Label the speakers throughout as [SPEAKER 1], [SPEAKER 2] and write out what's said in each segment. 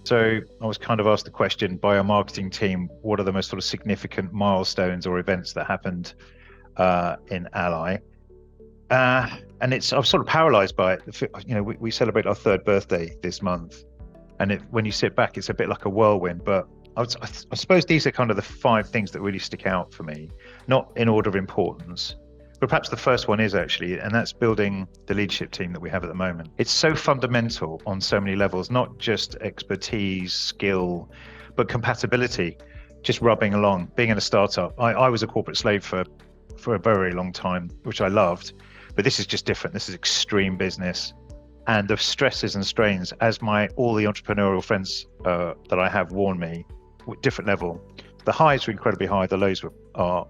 [SPEAKER 1] So I was kind of asked the question by our marketing team, what are the most sort of significant milestones or events that happened in Ally? And I was sort of paralyzed by it. We celebrate our third birthday this month, and when you sit back, it's a bit like a whirlwind. But I suppose these are kind of the five things that really stick out for me, not in order of importance. But perhaps the first one is actually, and that's building the leadership team that we have at the moment. It's so fundamental on so many levels, not just expertise, skill, but compatibility, just rubbing along. Being in a startup, I was a corporate slave for a very long time, which I loved, but this is just different. This is extreme business, and the stresses and strains, as all the entrepreneurial friends that I have warn me, with different level. The highs were incredibly high, the lows are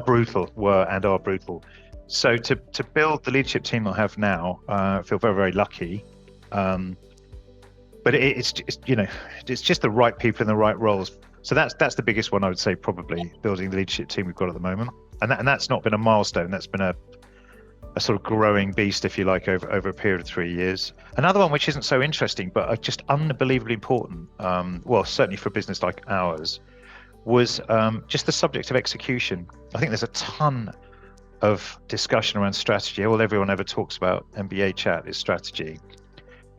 [SPEAKER 1] brutal. So to build the leadership team I have now, I feel very, very lucky. But it's just the right people in the right roles. So that's the biggest one, I would say, probably building the leadership team we've got at the moment. And that's not been a milestone. That's been a sort of growing beast, if you like, over a period of 3 years. Another one which isn't so interesting, but just unbelievably important, well, certainly for a business like ours, was just the subject of execution. I think there's a ton of discussion around strategy. All everyone ever talks about MBA chat is strategy.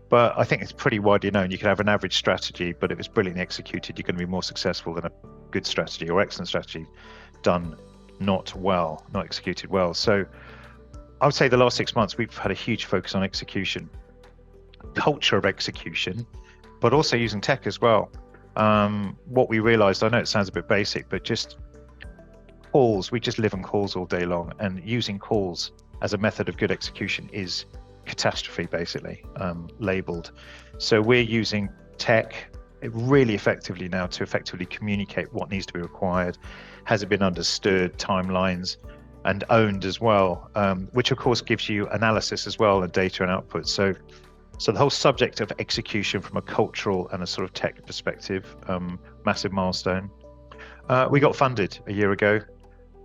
[SPEAKER 1] But I think it's pretty widely known. You can have an average strategy, but if it's brilliantly executed, you're going to be more successful than a good strategy or excellent strategy done not executed well. So I would say the last 6 months, we've had a huge focus on execution, culture of execution, but also using tech as well. What we realized, I know it sounds a bit basic, but just calls, we just live on calls all day long, and using calls as a method of good execution is catastrophe, basically, labeled. So we're using tech really effectively now to effectively communicate what needs to be required. Has it been understood, timelines, and owned as well, which of course gives you analysis as well and data and output. So the whole subject of execution from a cultural and a sort of tech perspective, massive milestone. We got funded a year ago.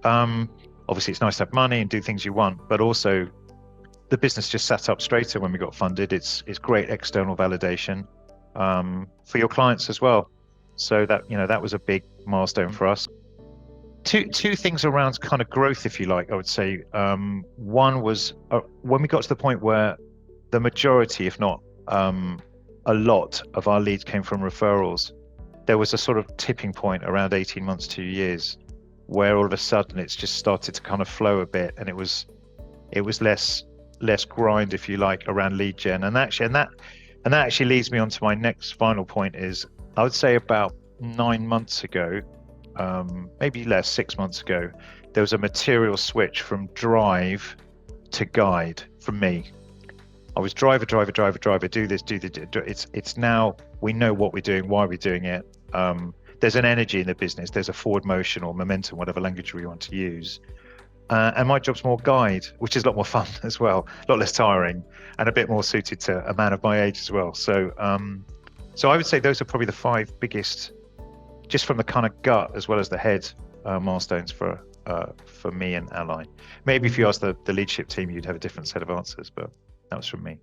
[SPEAKER 1] Obviously it's nice to have money and do things you want, but also the business just sat up straighter when we got funded. It's great external validation for your clients as well. So that was a big milestone for us. Two things around kind of growth, if you like, I would say. One was when we got to the point where the majority, if not a lot of our leads came from referrals, there was a sort of tipping point around 18 months, 2 years, where all of a sudden it's just started to kind of flow a bit, and it was less grind, if you like, around lead gen. And that actually leads me on to my next final point is, I would say about 9 months ago, maybe less, 6 months ago, there was a material switch from drive to guide from me. I was driver, do this, it's now we know what we're doing, why we're doing it. There's an energy in the business, there's a forward motion or momentum, whatever language we want to use. And my job's more guide, which is a lot more fun as well, a lot less tiring, and a bit more suited to a man of my age as well. So I would say those are probably the five biggest, just from the kind of gut as well as the head, milestones for me and Ally. Maybe if you ask the leadership team, you'd have a different set of answers, but that was from me.